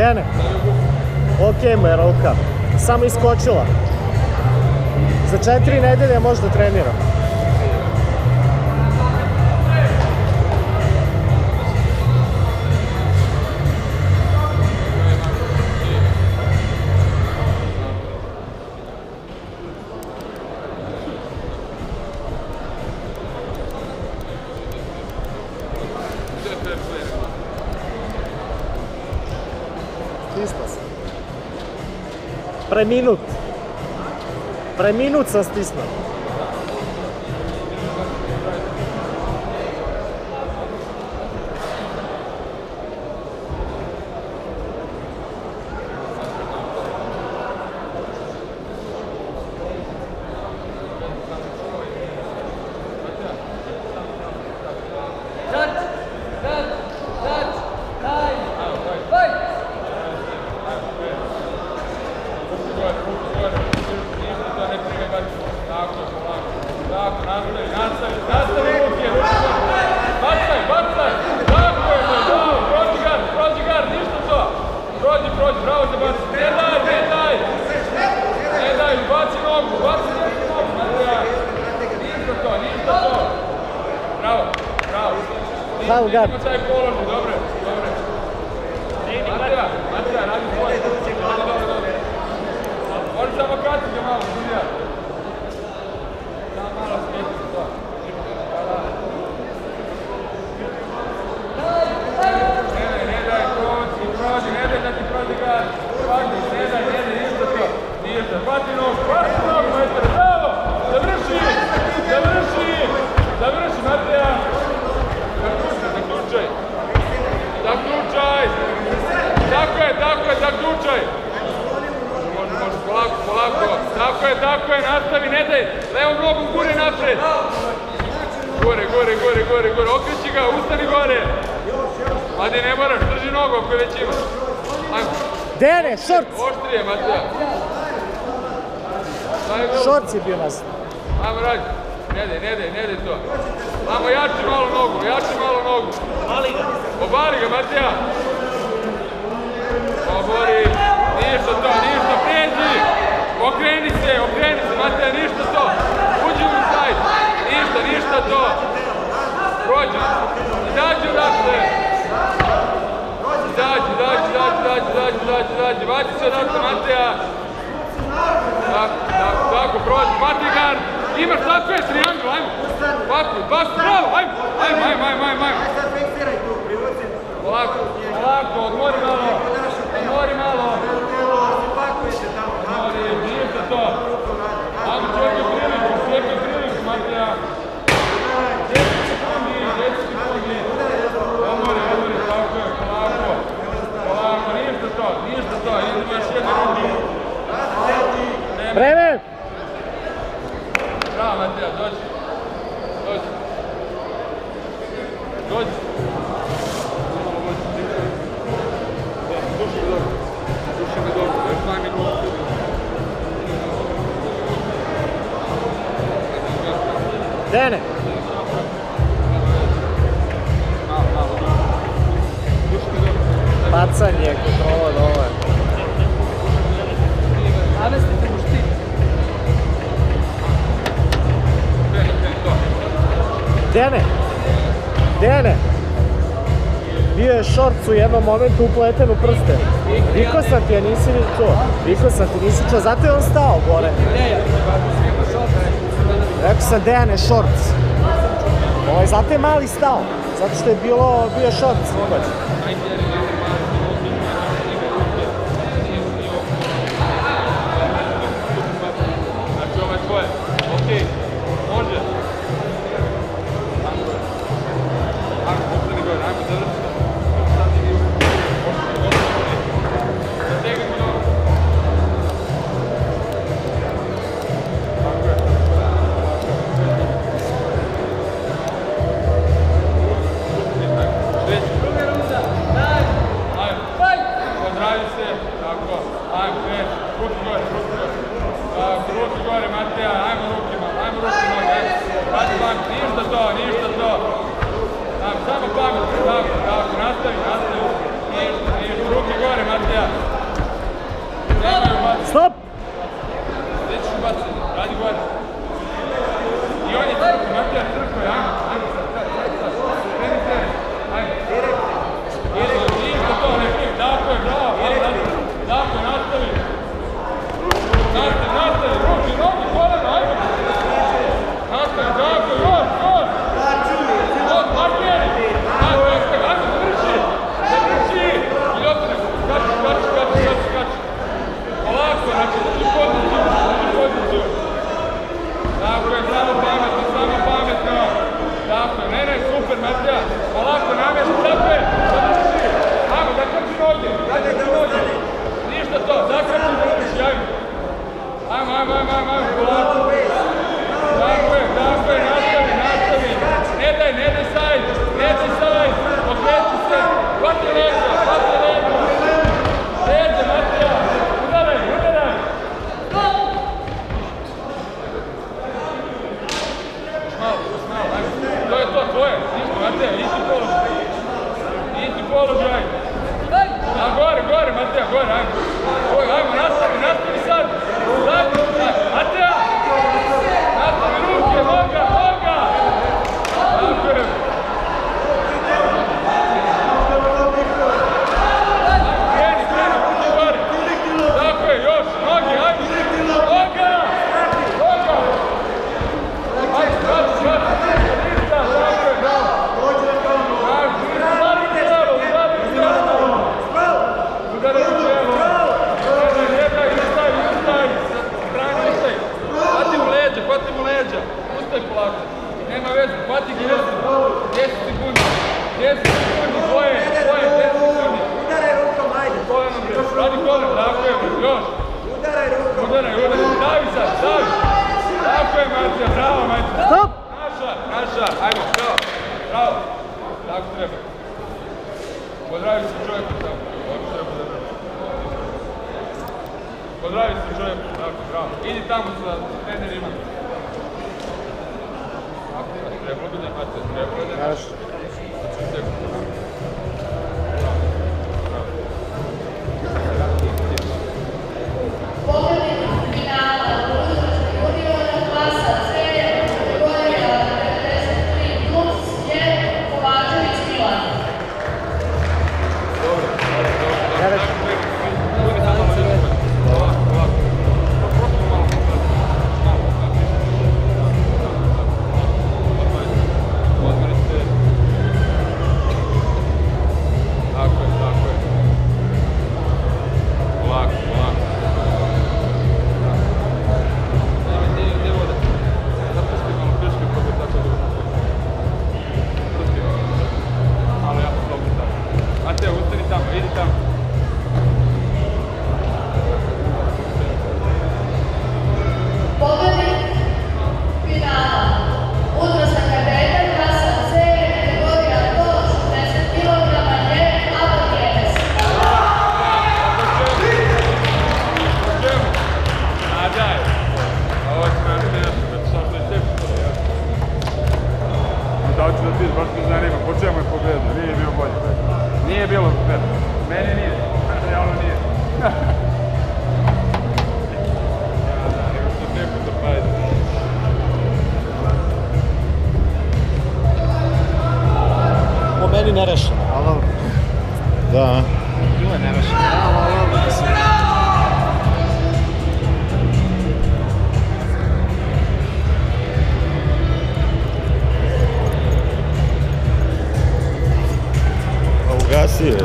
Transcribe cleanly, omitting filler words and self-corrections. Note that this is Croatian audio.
Dene? Okej mu je ruka. Samo iskočila. Za 4 nedelje možda treniram. Stisla sam. Preminut sam stisnuo. Bravo, Gad. Oni samo kačite malo, Julija. Samo malo smijeti to. Ne daj, prođi, ne daj da ti prođi Gad. Ne daj, isto to. Ništa, hvati nogu, majster, bravo! Završi, Matija! Zaključaj! Zaključaj! Može, polako. Tako je, nastavi, ne daj! Levom nogom gure napred! Gore, okreći ga, ustani gore! Madi, ne moraš, drži nogu ako je već imaš. Dene, šorc! Oštrije, Matija! Šorc je bio nas. Ajmo radi, ne daj to. Ajmo, jači malo nogu. Obali ga, Matija. Obori, ništa, prijeđi. Okreni se, Matija, ništa to. Uđi u inside, ništa to. Prođi, izađi odatle. Izađi, vati se odatle, Matija. Tako, prođi, pati gard. Imaš, tako je, triangl, ajmo. Pakuj, bravo, ajmo. Polako, odmori malo. Nije se to. Ajmo, čekaj priliku, Matija. 10 sekundi. Odmori, tako je, polako, nije se to, idemo još jednu rundu. Vreme! Bravo, Matija, dođi. Duši me dobro, još 2 minuta. Dene! Malo. Duši me dobro. Bacanje, kontrola, dole. Navestite mu štit. Dene! Bio je šorc u jednom momentu upleten u prste. Vikao sam ti, nisi čuo. Zato je on stao gore. Rekao sam Dene, šorc. Zato je mali stao. Zato što je bio šorc. Znači ovo je tvoje. Okej, može. Ajmo završiti. Mateo, isti položaj. Isti položaj. A gore, Mateo, gore, ajmo. Ajmo, nastavi sad. Mateo! Nastavi ruke, noga! Tako je. Kreni, ruke gore. Tako je, još, noge, ajmo. Noga! Ajde, vrati. Ništa, tako je, bravo. Udaraj u čelo. Ne daj, ustaj. Strani, ustaj. Hvati mu leđa. Ustaj polako. Nema veze, hvati ga 10 sekundi. 10 sekundi, tvoje, 10 sekundi. Udaraj rukom, ajde. Kolenom, bre. Radi kolen, tako je, još. Udaraj rukom. Udaraj. Stavi sad. Tako je, Matija, bravo, Matija. Stop! Naša, ajmo, bravo. Tako treba. Pozdravi se čovjeku tamo. Pozdravi se čovjeku, tako, bravo. Idi tamo sa trenerima. Trebalo bi da imate, Хорошо. Pobjednik finala uzrasta juniora klasa C kategorija 93 plus je Kovačević Milan. Nije bilo super. Meni nije. Realno nije. Nego što neko zapajde. Po meni nerešeno, ali dobro. Da. Bilo je nerešeno, ali dobro. Ugasi je.